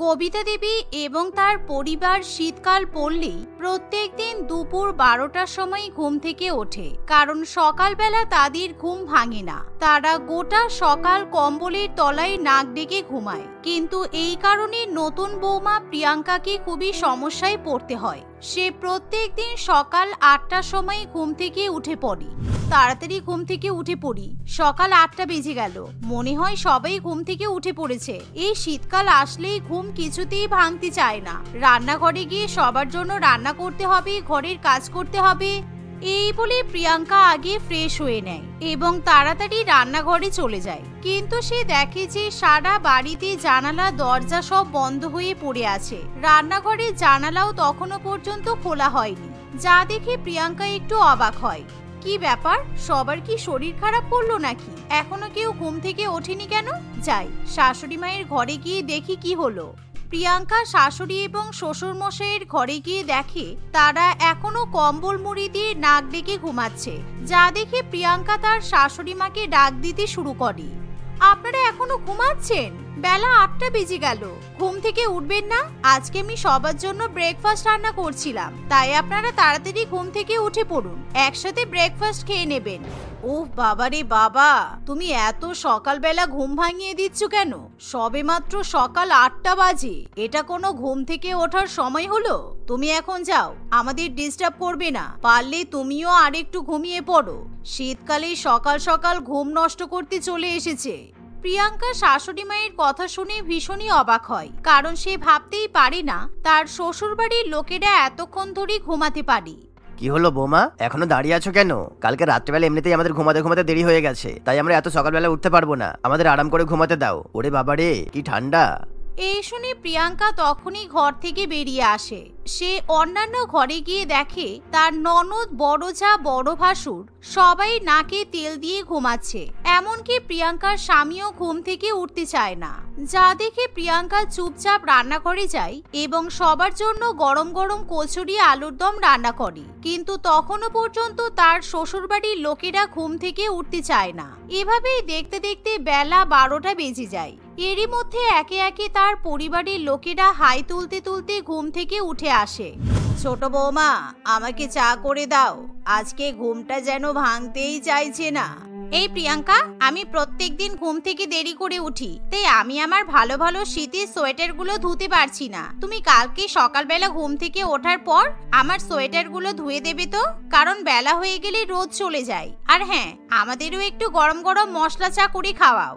কবিতা দেবী এবং তার পরিবার শীতকাল পড়লেই প্রত্যেক দিন দুপুর 12টার সময় ঘুম থেকে ওঠে, কারণ সকালবেলা তাদের ঘুম ভাঙে না। তারা গোটা সকাল কম্বলের তলায় নাক ডেকে ঘুমায়। কিন্তু এই কারণে নতুন বৌমা প্রিয়াঙ্কাকে খুবই সমস্যায় পড়তে হয়। সে প্রত্যেক দিন সকাল 8টার সময় ঘুম থেকে উঠে পড়ে। তাড়াতাড়ি ঘুম থেকে উঠে পড়ি, সকাল 8টা বেজে গেল, মনে হয় সবাই ঘুম থেকে উঠে পড়েছে। এই শীতকাল আসলেই ঘুম কিছুতেই ভাঙতে চায় না। রান্নাঘরে গিয়ে সবার জন্য রান্না করতে হবে, ঘরের কাজ করতে হবে। এই বলে প্রিয়াঙ্কা আগে ফ্রেশ হয়ে নেয় এবং তাড়াতাড়ি রান্নাঘরে চলে যায়। কিন্তু সে দেখে যে সারা বাড়িতে জানালা দরজা সব বন্ধ হয়ে পড়ে আছে। রান্নাঘরের জানালাও তখনো পর্যন্ত খোলা হয়নি, যা দেখে প্রিয়াঙ্কা একটু অবাক হয়। কি ব্যাপার, সবার কি শরীর খারাপ করলো নাকি? এখনো কেউ ঘুম থেকে ওঠেনি কেন? যাই শাশুড়ি মায়ের ঘরে গিয়ে দেখি কি হলো। প্রিয়াঙ্কা শাশুড়ি এবং শ্বশুর মশাইয়ের ঘরে গিয়ে দেখে তারা এখনো কম্বল মুড়ি দিয়ে নাক ডেকে ঘুমাচ্ছে, যা দেখে প্রিয়াঙ্কা তার শাশুড়ি মাকে ডাক দিতে শুরু করে। আপনারা এখনো ঘুমাচ্ছেন? বেলা 8টা বেজে গেল, ঘুম থেকে উঠবেন না? আজকে আমি সবার জন্য ব্রেকফাস্ট রান্না করছিলাম, তাই আপনারা তাড়াতাড়ি ঘুম থেকে উঠে পড়ুন, একসাথে ব্রেকফাস্ট খেয়ে নেবেন। ওহ বাবারে বাবা, তুমি এত সকালবেলা ঘুম ভাঙিয়ে দিচ্ছ কেন? সবে মাত্র সকাল 8টা বাজে, এটা কোনো ঘুম থেকে ওঠার সময় হলো? তুমি এখন যাও, আমাদের ডিস্টার্ব করবে না। পারলে তুমিও আরেকটু ঘুমিয়ে পড়ো। শীতকালে সকাল সকাল ঘুম নষ্ট করতে চলে এসেছে। প্রিয়াঙ্কা শাশুড়ি মায়ের কথা শুনে ভীষণই অবাক হয়, কারণ সে ভাবতেই পারে না তার শ্বশুর বাড়ির লোকেরা এতক্ষণ ধরে ঘুমাতে পারে। কি হলো বৌমা, এখনো দাঁড়িয়ে আছো কেন? কালকে রাত্রেবেলা এমনিতেই আমাদের ঘুমাতে ঘুমাতে দেরি হয়ে গেছে, তাই আমরা এত সকালবেলা উঠতে পারবো না। আমাদের আরাম করে ঘুমাতে দাও। ওরে বাবারে, কি ঠান্ডা! এই শুনে প্রিয়াঙ্কা তখনই ঘর থেকে বেরিয়ে আসে। সে অন্যান্য ঘরে গিয়ে দেখে তার ননদ, বড় যা, বড় ভাসুর সবাই নাকে তেল দিয়ে ঘুমাচ্ছে। এমনকি প্রিয়াঙ্কার স্বামীও ঘুম থেকে উঠতে চায় না, যা দেখে প্রিয়াঙ্কা চুপচাপ রান্নাঘরে যায় এবং সবার জন্য গরম গরম কচুরি আলুর দম রান্না করে। কিন্তু তখনও পর্যন্ত তার শ্বশুরবাড়ির লোকেরা ঘুম থেকে উঠতে চায় না। এভাবেই দেখতে দেখতে বেলা 12টা বেজে যায়। এরই মধ্যে একে একে তার পরিবারের লোকেরা হাই তুলতে তুলতে ঘুম থেকে উঠে আসে। ছোট বৌমা, আমাকে চা করে দাও, আজকে ঘুমটা যেন ভাঙতেই চাইছে না। এই প্রিয়াঙ্কা, আমি প্রত্যেকদিন ঘুম থেকে দেরি করে উঠি, তাই আমি আমার ভালো ভালো শীতের সোয়েটার গুলো ধুতে পারছি না। তুমি কালকে সকালবেলা ঘুম থেকে ওঠার পর আমার সোয়েটার গুলো ধুয়ে দেবে তো, কারণ বেলা হয়ে গেলে রোদ চলে যায়। আর হ্যাঁ, আমাদেরও একটু গরম গরম মশলা চা করে খাওয়াও।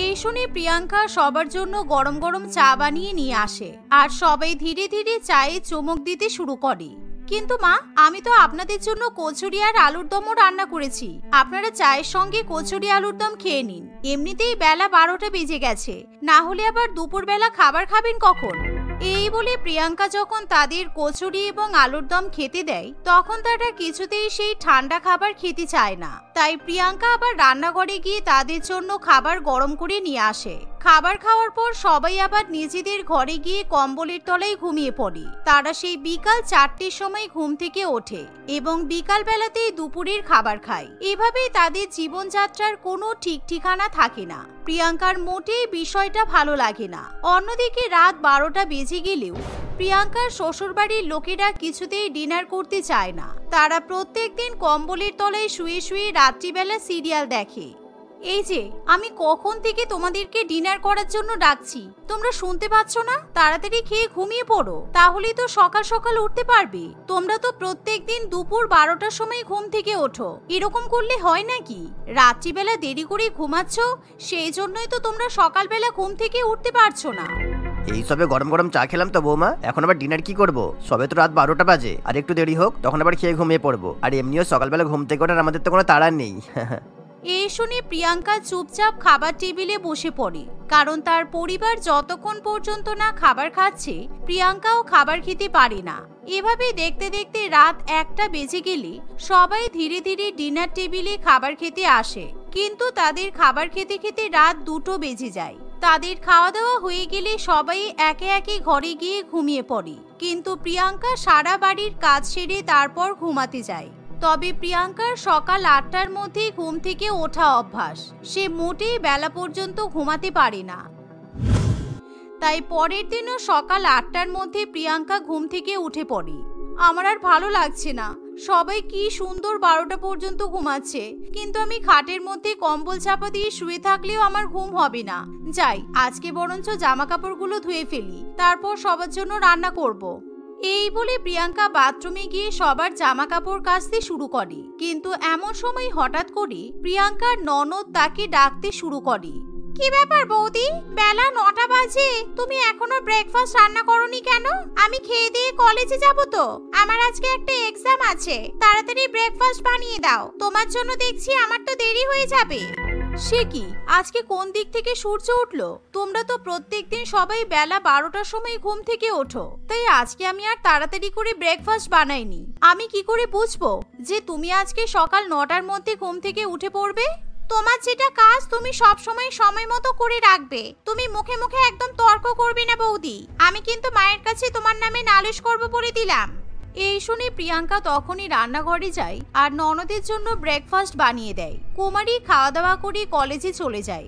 এই শুনে প্রিয়াঙ্কা সবার জন্য গরম গরম চা বানিয়ে নিয়ে আসে, আর সবাই ধীরে ধীরে চায়ে চুমুক দিতে শুরু করে। কিন্তু মা, আমি তো আপনাদের জন্য কচুরি আর আলুর দমও রান্না করেছি, আপনারা চায়ের সঙ্গে কচুরি আলুর দম খেয়ে নিন। এমনিতেই বেলা 12টা বেজে গেছে, না হলে আবার দুপুরবেলা খাবার খাবেন কখন? এই বলে প্রিয়াঙ্কা যখন তাদের কচুরি এবং আলুর দম খেতে দেয়, তখন তারা কিছুতেই সেই ঠান্ডা খাবার খেতে চায় না। তাই প্রিয়াঙ্কা আবার রান্নাঘরে গিয়ে তাদের জন্য খাবার গরম করে নিয়ে আসে। খাবার খাওয়ার পর সবাই আবার নিজেদের ঘরে গিয়ে কম্বলের তলায় ঘুমিয়ে পড়ে। তারা সেই বিকাল 4টের সময় ঘুম থেকে ওঠে এবং বিকাল বেলাতেই দুপুরের খাবার খায়। এভাবেই তাদের জীবনযাত্রার কোনো ঠিক ঠিকানা থাকে না। প্রিয়াঙ্কার মোটেই বিষয়টা ভালো লাগে না। অন্যদিকে রাত 12টা বেজে গেলেও প্রিয়াঙ্কার শ্বশুরবাড়ির লোকেরা কিছুতেই ডিনার করতে চায় না। তারা প্রত্যেকদিন কম্বলের তলায় শুয়ে শুয়ে রাত্রিবেলা সিরিয়াল দেখে। এই যে আমি কখন থেকে তোমাদেরকে ডিনার করার জন্য ডাকছি, তোমরা শুনতে পাচ্ছ না? তাড়াতাড়ি খেয়ে ঘুমিয়ে পড়ো, তাহলেই তো সকাল সকাল উঠতে পারবে। তোমরা তো প্রত্যেকদিন দুপুর 12টার সময় ঘুম থেকে ওঠো, এরকম করলে হয় নাকি? রাত্রিবেলা দেরি করে ঘুমাচ্ছ, সেই জন্যই তো তোমরা সকালবেলা ঘুম থেকে উঠতে পারছো না। এই সবে গরম গরম চা খেলাম তো বৌমা, এখন আবার ডিনার কি করব? সবে তো রাত 12টা বাজে, আর একটু দেরি হোক, তখন আবার খেয়ে ঘুমিয়ে পড়বো। আর এমনিও সকালবেলা ঘুম থেকে ওঠার আমাদের তো কোনো তাড়া নেই। এই শুনে প্রিয়াঙ্কা চুপচাপ খাবার টেবিলে বসে পড়ে, কারণ তার পরিবার যতক্ষণ পর্যন্ত না খাবার খাচ্ছে প্রিয়াঙ্কাও খাবার খেতে পারে না। এভাবে দেখতে দেখতে রাত 1টা বেজে গেলে সবাই ধীরে ধীরে ডিনার টেবিলে খাবার খেতে আসে। কিন্তু তাদের খাবার খেতে খেতে রাত 2টো বেজে যায়। তাদের খাওয়া দাওয়া হয়ে গেলে সবাই একে একে ঘরে গিয়ে ঘুমিয়ে পড়ে। কিন্তু প্রিয়াঙ্কা সারা বাড়ির কাজ সেরে তারপর ঘুমাতে যায়। তবে প্রিয়াঙ্কার সকাল 8টার মধ্যে ঘুম থেকে ওঠা অভ্যাস, সে মোটেই বেলা পর্যন্ত ঘুমাতে পারে না। তাই পরের দিনও সকাল 8টার মধ্যে প্রিয়াঙ্কা ঘুম থেকে উঠে পড়ে। আমার আর ভালো লাগছে না, সবাই কি সুন্দর 12টা পর্যন্ত ঘুমাচ্ছে, কিন্তু আমি খাটের মধ্যে কম্বল চাপা দিয়ে শুয়ে থাকলেও আমার ঘুম হবে না। যাই, আজকে বরঞ্চ জামা কাপড়গুলো ধুয়ে ফেলি, তারপর সবার জন্য রান্না করব। এই বলে প্রিয়াঙ্কা বাথরুমে গিয়ে সবার জামা কাপড় কাচতে শুরু করে। কিন্তু এমন সময় হঠাৎ করে প্রিয়াঙ্কার ননদ তাকে ডাকতে শুরু করে। কি ব্যাপার বৌদি, বেলা 9টা বাজে, তুমি এখনো ব্রেকফাস্ট রান্না করোনি কেন? আমি খেয়ে দিয়ে কলেজে যাব তো, আমার আজকে একটা এক্সাম আছে, তাড়াতাড়ি ব্রেকফাস্ট বানিয়ে দাও, তোমার জন্য দেখছি আমার তো দেরি হয়ে যাবে। সে কি, আজকে কোন দিক থেকে সূর্য উঠলো? তোমরা তো প্রত্যেকদিন সবাই বেলা 12টার সময় ঘুম থেকে ওঠো, তাই আজকে আমি আর তাড়াতাড়ি করে ব্রেকফাস্ট বানাইনি। আমি কি করে বুঝবো যে তুমি আজকে সকাল 9টার মধ্যে ঘুম থেকে উঠে পড়বে? তোমার যেটা কাজ তুমি সব সময় সময় মতো করে রাখবে, তুমি মুখে মুখে একদম তর্ক করবে না বৌদি, আমি কিন্তু মায়ের কাছে তোমার নামে নালিশ করব বলে দিলাম। এই শুনে প্রিয়াঙ্কা তখনই রান্নাঘরে যায় আর ননদের জন্য ব্রেকফাস্ট বানিয়ে দেয়। কুমারী খাওয়া দাওয়া করে কলেজে চলে যায়।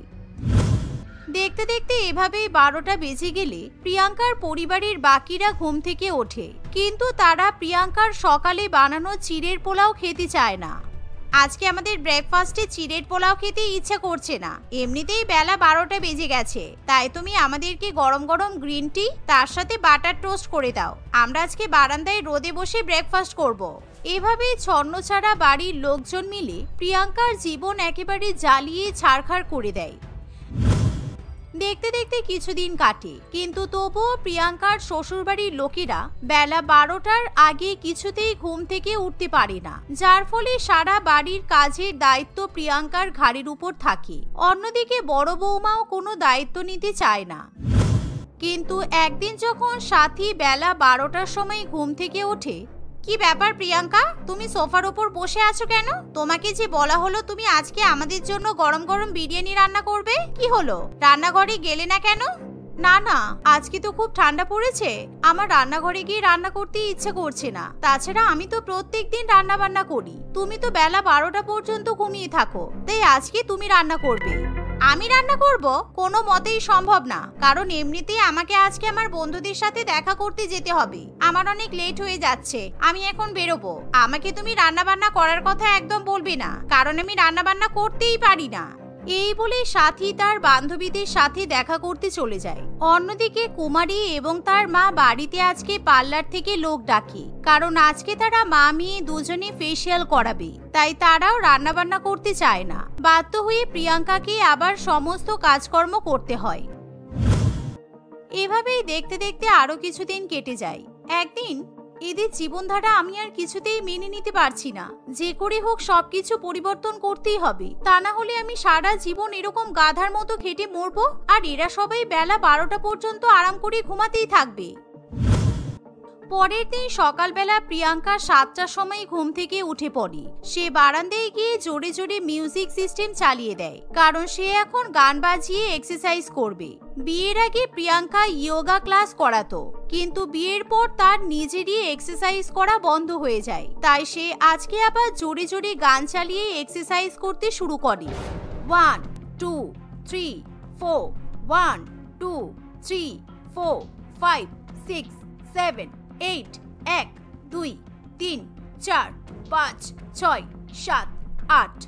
দেখতে দেখতে এভাবেই 12টা বেজে গেলে প্রিয়াঙ্কার পরিবারের বাকিরা ঘুম থেকে ওঠে, কিন্তু তারা প্রিয়াঙ্কার সকালে বানানো চিড়ের পোলাও খেতে চায় না। আজকে আমাদের ব্রেকফাস্টে চিড়ের পোলাও খেতে ইচ্ছা করছে না, এমনিতেই বেলা 12টা বেজে গেছে, তাই তুমি আমাদেরকে গরম গরম গ্রিন টি তার সাথে বাটার টোস্ট করে দাও, আমরা আজকে বারান্দায় রোদে বসে ব্রেকফাস্ট করব। এভাবে ছন্নছাড়া বাড়ির লোকজন মিলে প্রিয়াঙ্কার জীবন একেবারে জ্বালিয়ে ছারখার করে দেয়। দেখতে দেখতে কিছুদিন কাটে, কিন্তু তবুও প্রিয়াঙ্কার শ্বশুরবাড়ির লোকেরা বেলা 12টার আগে কিছুতেই ঘুম থেকে উঠতে পারে না, যার ফলে সারা বাড়ির কাজের দায়িত্ব প্রিয়াঙ্কার ঘাড়ের উপর থাকে। অন্যদিকে বড় বৌমাও কোনো দায়িত্ব নিতে চায় না। কিন্তু একদিন যখন সাথী বেলা 12টার সময় ঘুম থেকে ওঠে। কি ব্যাপার প্রিয়াঙ্কা, তুমি সোফার উপর বসে আছো কেন? তোমাকে যে বলা হলো তুমি আজকে আমাদের জন্য গরম গরম বিরিয়ানি রান্না করবে, কি হলো, রান্নাঘরে গেলে না কেন? না না, আজকে তো খুব ঠান্ডা পড়েছে, আমার রান্নাঘরে গিয়ে রান্না করতে ইচ্ছে করছে না। তাছাড়া আমি তো প্রত্যেকদিন রান্না বান্না করি, তুমি তো বেলা 12টা পর্যন্ত ঘুমিয়ে থাকো, তাই আজকে তুমি রান্না করবে। আমি রান্না করব? কোনো মতেই সম্ভব না, কারণ এমনিতেই আমাকে আজকে আমার বন্ধুদের সাথে দেখা করতে যেতে হবে, আমার অনেক লেট হয়ে যাচ্ছে, আমি এখন বেরোবো। আমাকে তুমি রান্না বান্না করার কথা একদম বলবে না, কারণ আমি রান্না বান্না করতেই পারি না। এই বলে সাথী তার বান্ধবীদের সাথে দেখা করতে চলে যায়। অন্যদিকে কুমারী এবং তার মা বাড়িতে আজকে পার্লার থেকে লোক ডাকে, কারণ আজকে তারা মা মেয়ে দুজনে ফেসিয়াল করাবে, তাই তারাও রান্না বান্না করতে চায় না। বাধ্য হয়ে প্রিয়াঙ্কাকে আবার সমস্ত কাজকর্ম করতে হয়। এভাবেই দেখতে দেখতে আরো কিছুদিন কেটে যায়। একদিন এদের জীবনধারা আমি আর কিছুতেই মেনে নিতে পারছি না, যে করে হোক সবকিছু পরিবর্তন করতেই হবে, তা না হলে আমি সারা জীবন এরকম গাধার মতো খেটে মরবো, আর এরা সবাই বেলা 12টা পর্যন্ত আরাম করে ঘুমাতেই থাকবে। পরের দিন সকালবেলা প্রিয়াঙ্কা 7টার সময় ঘুম থেকে উঠে পড়ে। সে বারান্দায় গিয়ে জোরে জোরে মিউজিক সিস্টেম চালিয়ে দেয়, কারণ সে এখন গান বাজিয়ে এক্সারসাইজ করবে। বিয়ের আগে প্রিয়াঙ্কা যোগা ক্লাস করাতো, কিন্তু বিয়ের পর তার নিজেরই এক্সারসাইজ করা বন্ধ হয়ে যায়, তাই সে আজকে আবার জোরে জোরে গান চালিয়ে এক্সারসাইজ করতে শুরু করে। 1 2 3 4 1 2 3 4 5 6 7 8 1 2 3 4 5 6 7 8।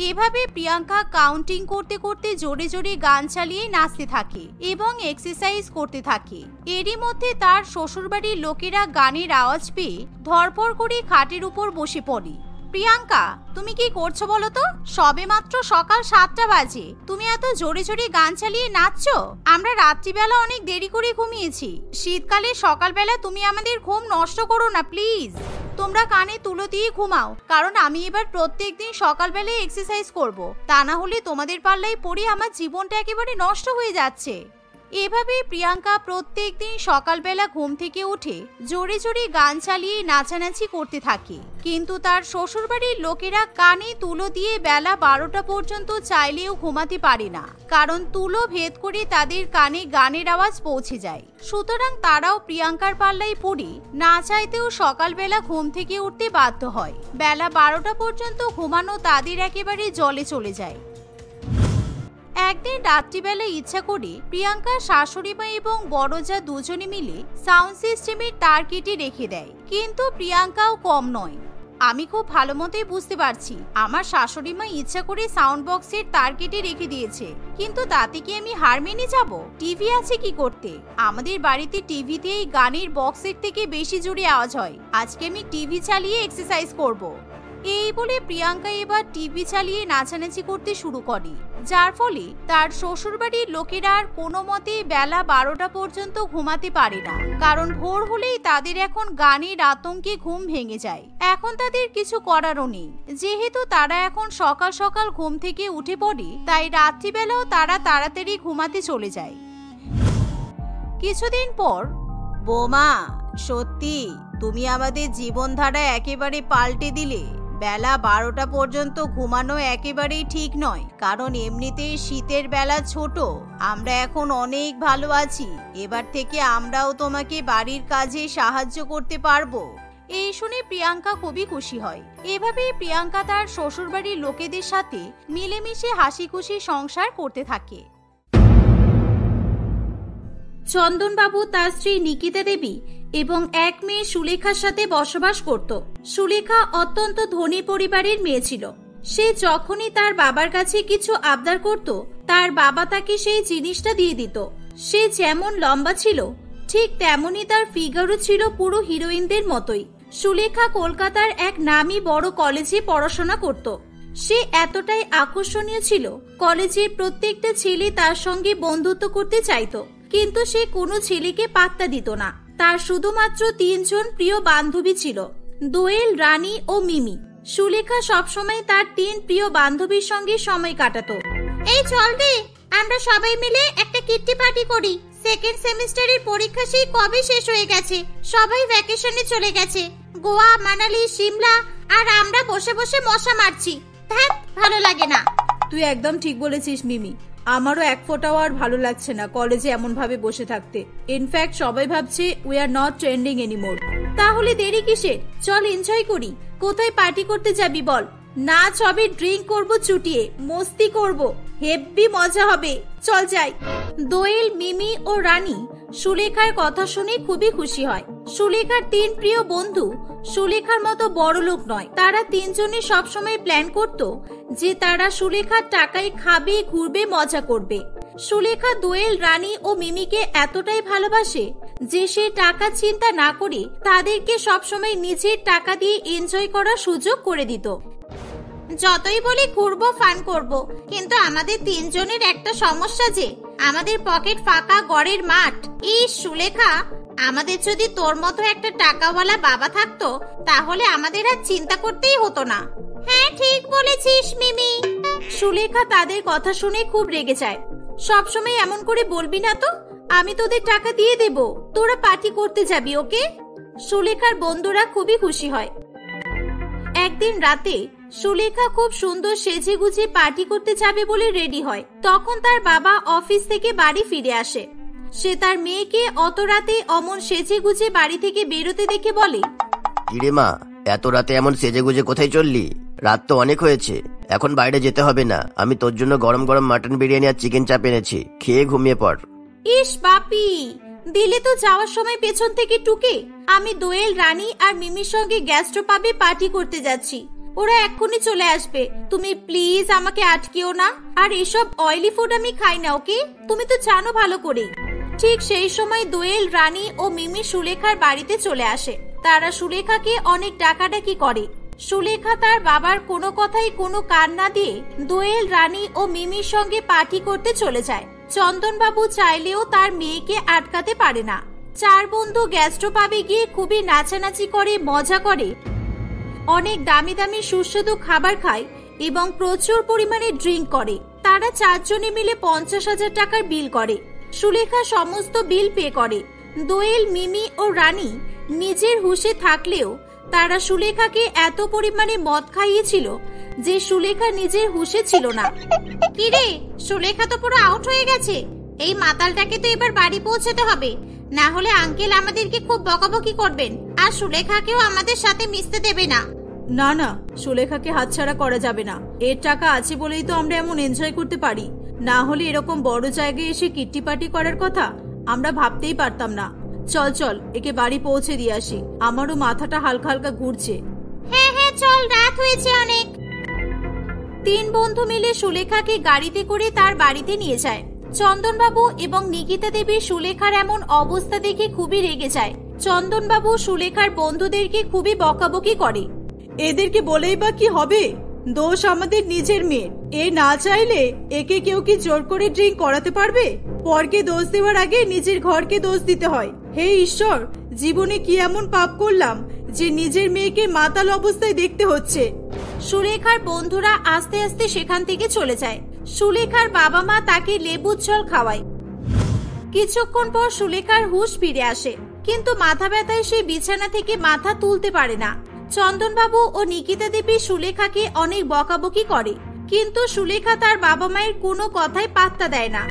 এভাবে প্রিয়াঙ্কা কাউন্টিং করতে করতে জোরে জোরে গান চালিয়ে নাচতে থাকে এবং এক্সারসাইজ করতে থাকে। এরই মধ্যে তার শ্বশুরবাড়ির লোকেরা গানের আওয়াজ পেয়ে ধরপড় করে খাটের উপর বসে পড়ে। প্রিয়াঙ্কা, তুমি কি করছো বলো তো? সবে মাত্র সকাল 7টা বাজে, তুমি এত জোরে জোরে গান চালিয়ে নাচছো? আমরা রাত্রিবেলা অনেক দেরি করে ঘুমিয়েছি, শীতকালে সকালবেলা তুমি আমাদের ঘুম নষ্ট করো না প্লিজ। তোমরা কানে তুলো দিয়ে ঘুমাও, কারণ আমি এবার প্রত্যেকদিন সকালবেলায় এক্সারসাইজ করব, তা না হলে তোমাদের পাল্লায় পড়ে আমার জীবনটা একেবারে নষ্ট হয়ে যাচ্ছে। এভাবে প্রিয়াঙ্কা প্রত্যেকদিন সকালবেলা ঘুম থেকে উঠে জোরে জোরে গান চালিয়ে নাচানাচি করতে থাকে, কিন্তু তার শ্বশুরবাড়ির লোকেরা কানে তুলো দিয়ে বেলা 12টা পর্যন্ত চাইলেও ঘুমাতে পারে না, কারণ তুলো ভেদ করে তাদের কানে গানের আওয়াজ পৌঁছে যায়। সুতরাং তারাও প্রিয়াঙ্কার পাল্লায় পড়ে না চাইতেও সকালবেলা ঘুম থেকে উঠতে বাধ্য হয়। বেলা 12টা পর্যন্ত ঘুমানো তাদের একেবারে জলে চলে যায়। একদিন রাত্রিবেলা ইচ্ছা করে প্রিয়াঙ্কার শাশুড়ি মা এবং বড় যা দুজনে মিলে সাউন্ড সিস্টেমের তার কেটে রেখে দেয়, কিন্তু প্রিয়াঙ্কাও কম নয়। আমি খুব ভালো মতোই বুঝতে পারছি আমার শাশুড়ি মা ইচ্ছা করে সাউন্ড বক্সের তার কেটে রেখে দিয়েছে, কিন্তু তাতে কি আমি হার মেনে যাব? টিভি আছে কি করতে? আমাদের বাড়িতে টিভিতে এই গানের বক্সের থেকে বেশি জোরে আওয়াজ হয়। আজকে আমি টিভি চালিয়ে এক্সারসাইজ করব। এই বলে প্রিয়াঙ্কা এবার টিভি চালিয়ে নাচানাচি করতে শুরু করে, যার ফলে তার শ্বশুরবাড়ির লোকেরা আর কোনো মতে বেলা 12টা পর্যন্ত ঘুমাতে পারে না, কারণ ভোর হলেই তাদের এখন গানের আতঙ্কে ঘুম ভেঙে যায়। এখন তাদের কিছু করারও নেই, যেহেতু তারা এখন সকাল সকাল ঘুম থেকে উঠে পড়ে, তাই রাত্রিবেলাও তারা তাড়াতাড়ি ঘুমাতে চলে যায়। কিছুদিন পর, বোমা, সত্যি তুমি আমাদের জীবনধারা একেবারে পাল্টে দিলে। বেলা 12টা পর্যন্ত ঘুমানো একেবারেই ঠিক নয়, কারণ এমনিতেই শীতের বেলা ছোট। আমরা এখন অনেক ভালো আছি, এবার থেকে আমরাও তোমাকে বাড়ির কাজে সাহায্য করতে পারবো। এই শুনে প্রিয়াঙ্কা খুবই খুশি হয়। এভাবেই প্রিয়াঙ্কা তার শ্বশুরবাড়ির লোকেদের সাথে মিলেমিশে হাসি খুশি সংসার করতে থাকে। চন্দনবাবু তার স্ত্রী নিকিতা দেবী এবং এক মেয়ে সুলেখার সাথে বসবাস করত। সুলেখা অত্যন্ত ধনী পরিবারের মেয়ে ছিল। সে যখনই তার বাবার কাছে কিছু আবদার করত, তার বাবা তাকে সেই জিনিসটা দিয়ে দিত। সে যেমন লম্বা ছিল, ঠিক তেমনই তার ফিগারও ছিল পুরো হিরোইনদের মতোই। সুলেখা কলকাতার এক নামী বড় কলেজে পড়াশোনা করত। সে এতটাই আকর্ষণীয় ছিল, কলেজের প্রত্যেকটা ছেলে তার সঙ্গে বন্ধুত্ব করতে চাইতো, কিন্তু সে কোনো ছেলেকে পাত্তা দিত না। তার শুধুমাত্র 3 জন প্রিয় বান্ধবী ছিল, দোয়েল, রানী ও মিমি। সুলেখা সবসময় তার 3 প্রিয় বান্ধবীর সঙ্গে সময় কাটাতো। এই চল রে, আমরা সবাই মিলে একটা কিট্টি পার্টি করি। সেকেন্ড সেমিস্টারের পরীক্ষা সেই কবে শেষ হয়ে গেছে, সবাই ভ্যাকেশনে চলে গেছে। গোয়া, মানালি, সিমলা, আর আমরা বসে বসে মশা মারছি। ধ্যাৎ, ভালো লাগে না। তুই একদম ঠিক বলেছিস মিমি, আমারও এক ফোঁটাও আর ভালো লাগছে না কলেজে এমন ভাবে বসে থাকতে। ইনফ্যাক্ট সবাই ভাবছে we are not trending anymore. তাহলে দেরি কিসের? চল এনজয় করি। কোথায় পার্টি করতে যাবি বল? নাচ হবে, ড্রিঙ্ক করব, চুটিয়ে মস্তি করব, হেব্বি মজা হবে। চল যাই। দোয়েল, মিমি ও রানী সুলেখার কথা শুনে খুবই খুশি হয়। সুলেখার 3 প্রিয় বন্ধু সুলেখার মতো বড় লোক নয়। তারা 3 জনে সবসময় প্ল্যান করত যে তারা সুলেখার টাকায় খাবে, ঘুরবে, মজা করবে। সুলেখা দোয়েল, রানী ও মিমিকে এতটাই ভালোবাসে যে সে টাকা চিন্তা না করে তাদেরকে সবসময় নিজের টাকা দিয়ে এনজয় করার সুযোগ করে দিত। যতই বলি ঘুরবো, ফান করব, কিন্তু আমাদের 3 জনের একটা সমস্যা যে আমাদের পকেট ফাঁকা, গড়ের মাঠ। ইস সুলেখা, আমাদের যদি তোর মতো একটা টাকাওয়ালা বাবা থাকতো, তাহলে আমাদের আর চিন্তা করতেই হতো না। হ্যাঁ, ঠিক বলেছিস মিমি। সুলেখা তাদের কথা শুনে খুব রেগে যায়। সবসময় এমন করে বলবি না তো, আমি তোদের টাকা দিয়ে দেব, তোরা পার্টি করতে যাবি, ওকে? সুলেখার বন্ধুরা খুবই খুশি হয়। একদিন রাতে সুলেখা খুব সুন্দর সেজে গুজে পার্টি করতে যাবে বলে রেডি হয়। তখন তার বাবা অফিস থেকে বাড়ি ফিরে আসে। সে তার মেয়েকে অত রাতে অমন সেজে গুজে বাড়ি থেকে বেরোতে দেখে বলে, কিরে মা, এত রাতে এমন সেজে গুজে কোথায় চললি? রাত তো অনেক হয়েছে, এখন বাইরে যেতে হবে না। আমি তোর জন্য গরম গরম মাটন বিরিয়ানি আর চিকেন চাপ এনেছি, খেয়ে ঘুমিয়ে পড়। ইস বাপি, দিলে তো যাওয়ার সময় পেছন থেকে টুকে। আমি দোয়েল, রানী আর মিমির সঙ্গে গ্যাস্ট্রো পাবে পার্টি করতে যাচ্ছি, ওরা এক্ষুনি চলে আসবে। তুমি প্লিজ আমাকে আটকিও না। আর এসব অয়েলি ফুড আমি খাই না, ওকে? তুমি তো জানো ভালো করে। ঠিক সেই সময় দোয়েল, রানী ও মিমি সুলেখার বাড়িতে চলে আসে। তারা সুলেখাকে অনেক ডাকাডাকি করে। সুলেখা তার বাবার কোনো কথাই কোনো কান না দিয়ে দোয়েল, রানী ও মিমির সঙ্গে পার্টি করতে চলে যায়। চন্দনবাবু চাইলেও তার মেয়েকে আটকাতে পারে না। 4 বন্ধু গ্যাস্ট্রো পাবে গিয়ে খুবই নাচানাচি করে, মজা করে, অনেক দামি দামি সুস্বাদু খাবার খায় এবং প্রচুর পরিমাণে ড্রিঙ্ক করে। তারা 4 জনে মিলে 50,000 টাকার বিল করে। সুলেখা সমস্ত বিল পে করে। দোয়েল, মিমি ও রানী নিজের হুঁশে থাকলেও তারা সুলেখাকে এত পরিমাণে মদ খাইয়েছিল যে সুলেখা নিজের হুঁশে ছিল না। কিরে, সুলেখা তো পুরো আউট হয়ে গেছে। এই মাতালটাকে তো এবার বাড়ি পৌঁছাতে হবে, না হলে আঙ্কেল আমাদেরকে খুব বকাবকি করবেন আর সুলেখাকেও আমাদের সাথে মিশতে দেবে না। না না, সুলেখাকে হাতছাড়া করা যাবে না। এর টাকা আছে বলেই তো আমরা এমন এনজয় করতে পারি। না হলে এরকম বড় জায়গায় এসে কিট্টি পার্টি করার কথা আমরা ভাবতেই পারতাম না। চল চল একে বাড়ি পৌঁছে দিয়ে আসি, আমারও মাথাটা হালকা হালকা ঘুরছে। হ্যাঁ হ্যাঁ চল, রাত হয়েছে অনেক। 3 বন্ধু মিলে সুলেখাকে গাড়িতে করে তার বাড়িতে নিয়ে যায়। চন্দনবাবু এবং নিকিতা দেবী সুলেখার এমন অবস্থা দেখে খুবই রেগে যায়। চন্দনবাবু সুলেখার বন্ধুদেরকে খুবই বকাবকি করে। এদেরকে বলেই বা কি হবে, দোষ আমাদের নিজের মেয়ের। এ না চাইলে একে কেউ কি জোর করে ড্রিঙ্ক করাতে পারবে? পরকে দোষ দেওয়ার আগে নিজের ঘরকে দোষ দিতে হয়। হে ঈশ্বর, জীবনে কি এমন পাপ করলাম যে নিজের মেয়েকে মাতাল অবস্থায় দেখতে হচ্ছে। সুলেখার বন্ধুরা আস্তে আস্তে সেখান থেকে চলে যায়। সুলেখার বাবা মা তাকে লেবুর জল খাওয়ায়। কিছুক্ষণ পর সুলেখার হুঁশ ফিরে আসে, কিন্তু মাথা ব্যথায় সে বিছানা থেকে মাথা তুলতে পারে না। চন্দনবাবু ও নিকিতা দেবী সুলেখাকে অনেক বকাবকি করে, কিন্তু সুলেখা তার বাবা মায়ের কোনো কথাই পাত্তা দেয় না।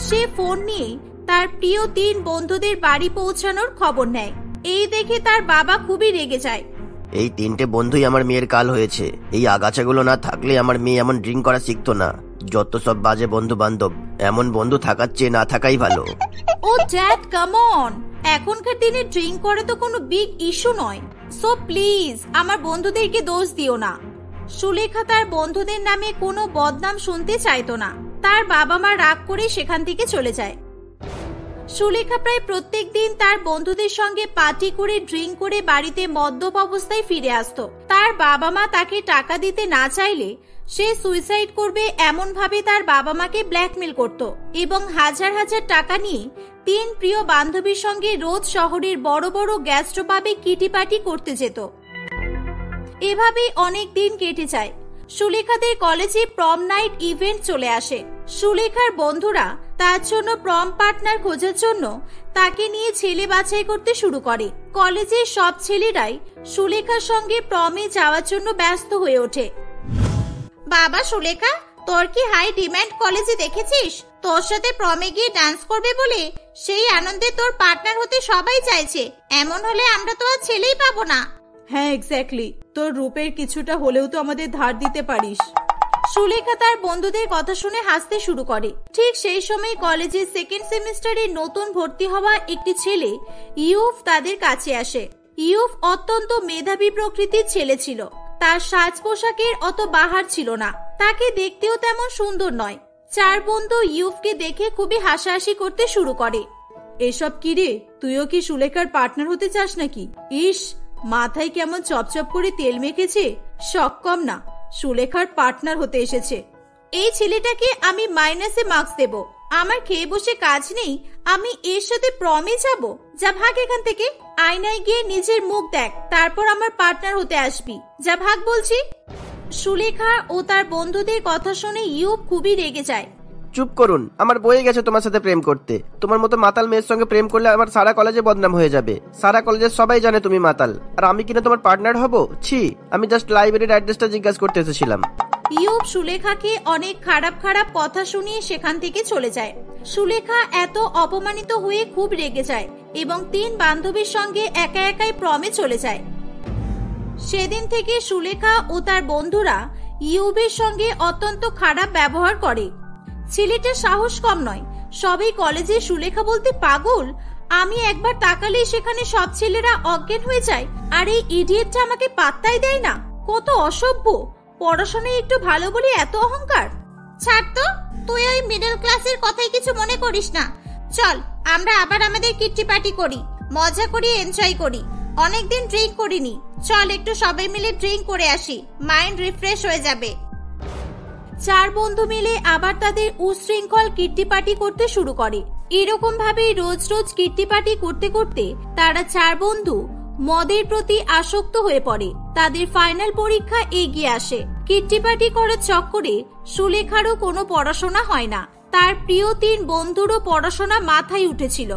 সে ফোন নিয়ে তার প্রিয় 3 বন্ধুদের বাড়ি পৌঁছানোর খবর নেয়। এই দেখে তার বাবা খুবই রেগে যায়। এই 3টে বন্ধুই আমার মেয়ের কাল হয়েছে। এই আগাছাগুলো না থাকলে আমার মেয়ে এমন ড্রিঙ্ক করা শিখতো না। যত সব বাজে বন্ধু বান্ধব, এমন বন্ধু থাকার চেয়ে না থাকাই ভালো। ও ড্যাড, কাম অন, এখনকার দিনে ড্রিঙ্ক করা তো কোনো বিগ ইস্যু নয়। সো প্লিজ আমার বন্ধুদেরকে দোষ দিও না। সুলেখা তার বন্ধুদের নামে কোনো বদনাম শুনতে চাইতো না। তার বাবা মা রাগ করে সেখান থেকে চলে যায়। সুলেখা প্রায় প্রত্যেক দিন তার বন্ধুদের সঙ্গে পার্টি করে ড্রিঙ্ক করে বাড়িতে মদ্যপ অবস্থায় ফিরে আসতো। তার বাবা মা তাকে টাকা দিতে না চাইলে সে সুইসাইড করবে এমন ভাবে তার বাবা মাকে ব্ল্যাকমেল করত এবং হাজার হাজার টাকা নিয়ে 3 প্রিয় বান্ধবীর সঙ্গে রোজ শহরের বড় বড় গ্যাস্ট্রো পাবে কিটি পার্টি করতে যেত। এভাবেই অনেক দিন কেটে যায়। সুলেখাদের কলেজে প্রম নাইট ইভেন্ট চলে আসে। সুলেখার বন্ধুরা তার জন্য প্রম পার্টনার খোঁজার জন্য তাকে নিয়ে ছেলে বাছাই করতে শুরু করে। কলেজের সব ছেলেরাই সুলেখার সঙ্গে প্রমে যাওয়ার জন্য ব্যস্ত হয়ে ওঠে। বাবা সুলেখা, তোর কি হাই ডিমান্ড কলেজে দেখেছিস? তোর সাথে প্রমে গিয়ে ডান্স করবে বলে সেই আনন্দে তোর পার্টনার হতে সবাই চাইছে। এমন হলে আমরা তো আর ছেলেই পাবো না। হ্যাঁ এক্স্যাক্টলি, তোর রূপের কিছুটা হলেও তো আমাদের ধার দিতে পারিস। সুলেখা তার বন্ধুদের কথা শুনে হাসতে শুরু করে। ঠিক সেই সময় কলেজের 2nd সেমিস্টারে নতুন ভর্তি হওয়া একটি ছেলে ইউফ তাদের কাছে আসে। ইউফ অত্যন্ত মেধাবী প্রকৃতির ছেলে ছিল। তার সাজ পোশাকের অত বাহার ছিল না, তাকে দেখতেও তেমন সুন্দর নয়। 4 বন্ধু ইউফকে দেখে খুবই হাসাহাসি করতে শুরু করে। এসব কি রে, তুইও কি সুলেখার পার্টনার হতে চাস নাকি? ইস, মাথায় কেমন চপচপ করে তেল মেখেছে, শখ কম না, সুলেখার পার্টনার হতে এসেছে। এই ছেলেটাকে আমি মাইনাসে মার্কস দেব। আমার খেয়ে বসে কাজ নেই, আমি এর সাথে প্রমে যাব? যা ভাগ এখান থেকে। আয়নায় গিয়ে নিজের মুখ দেখ, তারপর আমার পার্টনার হতে আসবি। যা ভাগ বলছি। সুলেখা ও তার বন্ধুদের কথা শুনে ইউব খুবই রেগে যায়। চুপ করুন, আমার বয়ে গেছে তোমার সাথে প্রেম করতে। তোমার মতো মাতাল মেয়ের সঙ্গে প্রেম করলে আমার সারা কলেজে বদনাম হয়ে যাবে। সারা কলেজের সবাই জানে তুমি মাতাল, আর আমি কিনা তোমার পার্টনার হব? ছি, আমি জাস্ট লাইব্রেরির অ্যাড্রেসটা জিজ্ঞাসা করতে এসেছিলাম। ইউব সুলেখাকে অনেক খারাপ খারাপ কথা শুনিয়ে সেখান থেকে চলে যায়। সুলেখা এত অপমানিত হয়ে খুব রেগে যায় এবং 3 বান্ধবীর সঙ্গে একা একাই প্রমে চলে যায়। সেদিন থেকে সুলেখা ও তার বন্ধুরা ইউবের সঙ্গে অত্যন্ত খারাপ ব্যবহার করে। ছেলেটার সাহস কম নয়, সবই কলেজে সুলেখা বলতে পাগল। আমি একবার তাকালেই সেখানে সব ছেলেরা অজ্ঞান হয়ে যায়, আর এই ইডিয়েটটা আমাকে পাত্তাই দেয় না। কত অসভ্য! পড়াশোনায় একটু ভালো বলে এত অহংকার। ছাড় তো, তুই ওই মিডল ক্লাসের কথাই কিছু মনে করিস না। চল আমরা আবার আমাদের কিট্টি পার্টি করি, মজা করি, এনজয় করি। অনেকদিন ড্রিঙ্ক করিনি, চল একটু সবাই মিলে ড্রিঙ্ক করে আসি, মাইন্ড রিফ্রেশ হয়ে যাবে। 4 বন্ধু মিলে আবার তাদের উশৃঙ্খল কিট্টি পার্টি করতে শুরু করে। এরকম ভাবে রোজ রোজ কিট্টি পার্টি করতে করতে তারা 4 বন্ধু মদের প্রতি আসক্ত হয়ে পড়ে। তাদের ফাইনাল পরীক্ষা এগিয়ে আসে। কিট্টি পার্টি করার চক্করে সুলেখারও কোনো পড়াশোনা হয় না। তার প্রিয় 3 বন্ধুরও পড়াশোনা মাথায় উঠেছিল।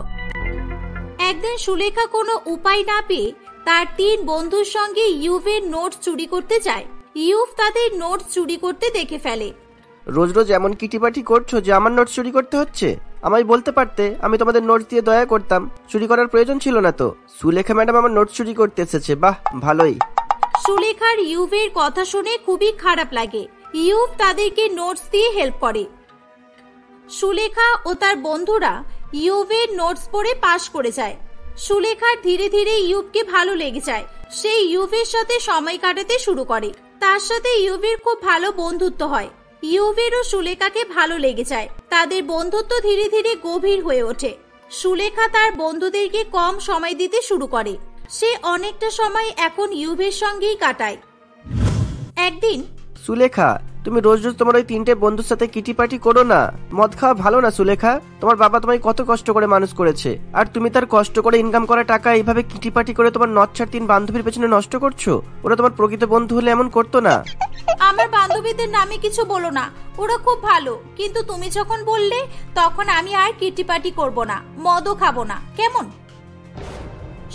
একদিন সুলেখা কোনো উপায় না পেয়ে তার 3 বন্ধুর সঙ্গে ইউভের নোট চুরি করতে যায়। ইউভ তাদের নোট চুরি করতে দেখে ফেলে। রোজ রোজ এমন কিটিপাটি করছো যে আমার নোট চুরি করতে হচ্ছে? আমায় বলতে পারতে, আমি তোমাদের নোট দিয়ে দয়া করতাম। চুরি করার প্রয়োজন ছিল না তো। সুলেখা ম্যাডাম আমার নোট চুরি করতে এসেছে, বাহ ভালোই। সুলেখার ইউভের কথা শুনে খুবই খারাপ লাগে। ইউভ তাদেরকে নোটস দিয়ে হেল্প করে। সুলেখা ও তার বন্ধুরা ইউভের নোটস পড়ে পাশ করে যায়। সুলেখার ধীরে ধীরে ইউভকে ভালো লেগে যায়। সে ইউভের সাথে সময় কাটাতে শুরু করে। তার সাথে ইউভের খুব ভালো বন্ধুত্ব হয়। ইউভেরও সুলেখাকে ভালো লেগে যায়। তাদের বন্ধুত্ব ধীরে ধীরে গভীর হয়ে ওঠে। সুলেখা তার বন্ধুদেরকে কম সময় দিতে শুরু করে। সে অনেকটা সময় এখন ইউভের সঙ্গেই কাটায়। একদিন, সুলেখা, তুমি রোজ রোজ তোমার ওই 3টে বন্ধুর সাথে কিটি পার্টি করো না। মদ খাওয়া ভালো না সুলেখা। তোমার বাবা তোমায় কত কষ্ট করে মানুষ করেছে, আর তুমি তার কষ্ট করে ইনকাম করা টাকা এইভাবে কিটি পার্টি করে তোমার নচ্ছার 3 বান্ধবীর পেছনে নষ্ট করছো। ওরা তোমার প্রকৃত বন্ধু হলে এমন করতো না। আমার বান্ধবীদের নামে কিছু বলো না, ওরা খুব ভালো। কিন্তু তুমি যখন বললে, তখন আমি আর কিটি পার্টি করবো না, মদও খাবো না, কেমন?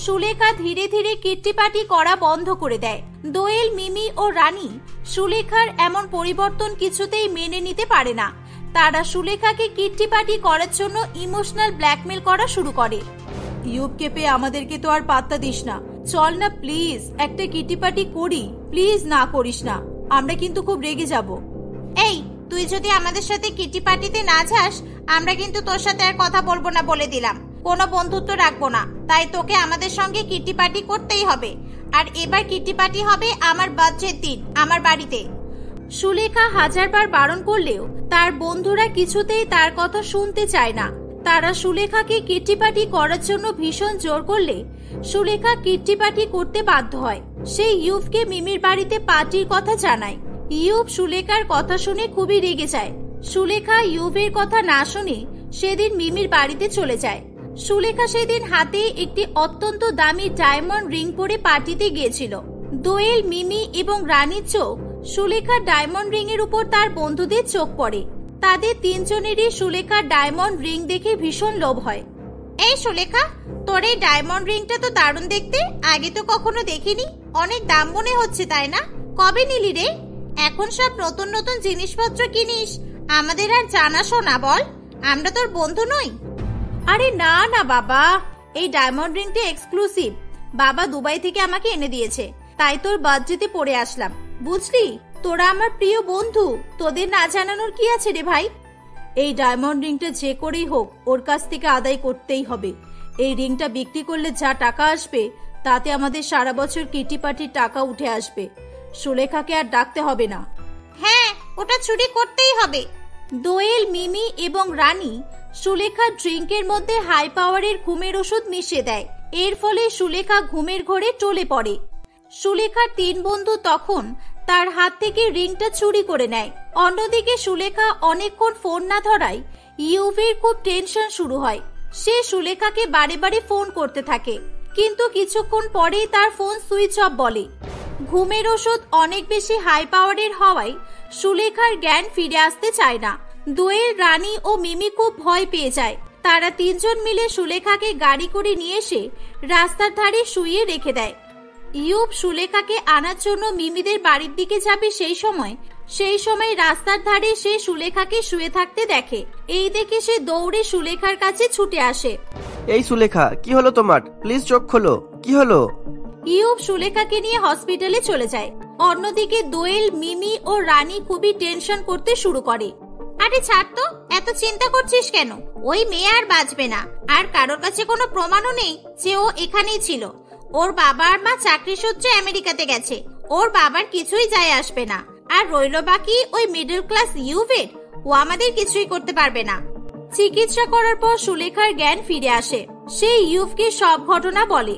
সুলেখা ধীরে ধীরে কিটি পার্টি করা বন্ধ করে দেয়। দোয়েল, মিমি ও রানী সুলেখার এমন পরিবর্তন কিছুতেই মেনে নিতে পারে না। তারা সুলেখাকে কিটি পার্টি করার জন্য ইমোশনাল ব্ল্যাকমেল করা শুরু করে। ইউবকে পেয়ে আমাদেরকে তো আর পাত্তা দিস না, চল না প্লিজ, একটা কিটি পার্টি করি, প্লিজ না করিস না, আমরা কিন্তু খুব রেগে যাব। এই, তুই যদি আমাদের সাথে কিটি পার্টিতে না যাস, আমরা কিন্তু তোর সাথে আর কথা বলবো না বলে দিলাম। কোনো বন্ধুত্ব রাখবো না, তাই তোকে আমাদের সঙ্গে কিটি পার্টি করতেই হবে। আর এবার কিটি পার্টি হবে আমার বার্থডের দিন, আমার বাড়িতে। সুলেখা হাজারবার বারণ করলেও তার বন্ধুরা কিছুতেই তার কথা শুনতে চায় না। তারা সুলেখাকে কিটি পার্টি করার জন্য ভীষণ জোর করলে সুলেখা কিটি পার্টি করতে বাধ্য হয়। সে ইউভকে মিমির বাড়িতে পার্টির কথা জানায়। ইউভ সুলেখার কথা শুনে খুবই রেগে যায়। সুলেখা ইউভের কথা না শুনে সেদিন মিমির বাড়িতে চলে যায়। সুলেখা সেদিন হাতে একটি অত্যন্ত দামি ডায়মন্ড রিং পরে পার্টিতে গিয়েছিল। দোয়েল, মিমি এবং রানীর চোখ সুলেখার ডায়মন্ড রিং এর উপর তার বন্ধুদের চোখ পড়ে। তাদের 3 জনেরই সুলেখার ডায়মন্ড রিং দেখে ভীষণ লোভ হয়। এই সুলেখা, তোর এই ডায়মন্ড রিংটা তো দারুণ দেখতে, আগে তো কখনো দেখিনি। অনেক দাম মনে হচ্ছে, তাই না? কবে নিলি রে? এখন সব নতুন নতুন জিনিসপত্র কিনিস, আমাদের আর জানাশো না বল? আমরা তোর বন্ধু নই? আরে না না বাবা, এই ডায়মন্ড রিংটা এক্সক্লুসিভ। বাবা দুবাই থেকে আমাকে এনে দিয়েছে, তাই তোর বার্থডেতে পরে আসলাম। বুঝলি, তোরা আমার প্রিয় বন্ধু, তোদের না জানানোর কি আছে রে ভাই? এই ডায়মন্ড রিংটা যে করেই হোক ওর কাছ থেকে আদায় করতেই হবে। এই রিংটা বিক্রি করলে যা টাকা আসবে, তাতে আমাদের সারা বছর কিটি পার্টির টাকা উঠে আসবে। সুলেখাকে আর ডাকতে হবে না। হ্যাঁ, ওটা চুরি করতেই হবে। দোয়েল, মিমি এবং রানী সুলেখার ড্রিঙ্কের মধ্যে হাই পাওয়ারের ঘুমের ওষুধ মিশিয়ে দেয়। এর ফলে সুলেখা ঘুমের ঘোরে টলে পড়ে। সুলেখার 3 বন্ধু তখন তার হাত থেকে রিংটা চুরি করে নেয়। অন্যদিকে সুলেখা অনেকক্ষণ ফোন না ধরায় ইউভের খুব টেনশন শুরু হয়। সে সুলেখাকে বারে বারে ফোন করতে থাকে, কিন্তু কিছুক্ষণ পরেই তার ফোন সুইচ অফ বলে। ঘুমের ওষুধ অনেক বেশি হাই পাওয়ারের হওয়ায় সুলেখার জ্ঞান ফিরে আসতে চায় না। দোয়েল, রানী ও মিমি খুব ভয় পেয়ে যায়। তারা 3 জন মিলে সুলেখাকে গাড়ি করে নিয়ে এসে রাস্তার ধারে শুইয়ে রেখে দেয়। ইউব সুলেখাকে আনার জন্য মিমিদের বাড়ির দিকে যাবে সেই সময় রাস্তার ধারে সে সুলেখাকে শুয়ে থাকতে দেখে। এই দেখে সে দৌড়ে সুলেখার কাছে ছুটে আসে। এই সুলেখা, কি হলো তোমার? প্লিজ চোখ খোলো, কি হলো? ইউব সুলেখাকে নিয়ে হসপিটালে চলে যায়। অন্যদিকে দোয়েল, মিমি ও রানী খুবই টেনশন করতে শুরু করে। আরে ছাড় তো, এত চিন্তা করছিস কেন? ওই মেয়ে আর বাঁচবে না। আর কারোর কাছে কোনো প্রমাণও নেই যে ও এখানেই ছিল। ওর বাবা আর মা চাকরি সূত্রে আমেরিকাতে গেছে, ওর বাবার কিছুই যায় আসবে না। আর রইল বাকি ওই মিডল ক্লাস ইউভের, ও আমাদের কিছুই করতে পারবে না। চিকিৎসা করার পর সুলেখার জ্ঞান ফিরে আসে। সে ইউভকে সব ঘটনা বলে।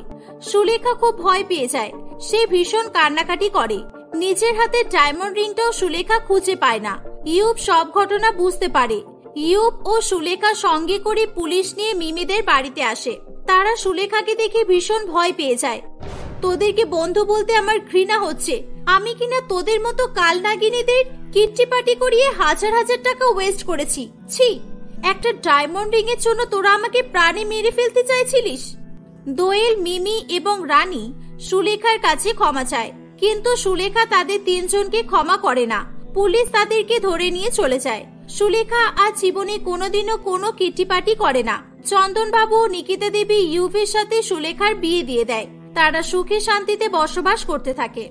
সুলেখা খুব ভয় পেয়ে যায়। সে ভীষণ কান্নাকাটি করে। নিজের হাতে ডায়মন্ড রিংটাও সুলেখা খুঁজে পায় না। ইউব সব ঘটনা বুঝতে পারে। ইউব ও সুলেখা সঙ্গে করে পুলিশ নিয়ে মিমিদের বাড়িতে আসে। তারা সুলেখাকে দেখে ভীষণ ভয় পেয়ে যায়। তোদেরকে বন্ধু বলতে আমার ঘৃণা হচ্ছে। আমি কিনা তোদের মতো কালনাগিনীদের কিট্টি পার্টি করিয়ে হাজার হাজার টাকা ওয়েস্ট করেছি। ছি, একটা ডায়মন্ড রিং এর জন্য তোরা আমাকে প্রাণে মেরে ফেলতে চাইছিলিস। দোয়েল, মিমি এবং রানী সুলেখার কাছে ক্ষমা চায়, কিন্তু সুলেখা তাদের 3 জনকে ক্ষমা করে না। পুলিশ তাদেরকে ধরে নিয়ে চলে যায়। সুলেখা আজ জীবনে কোনোদিনও কোনো কিটি পার্টি করে না। চন্দনবাবু ও নিকিতা দেবী ইউভের সাথে সুলেখার বিয়ে দিয়ে দেয়। তারা সুখে শান্তিতে বসবাস করতে থাকে।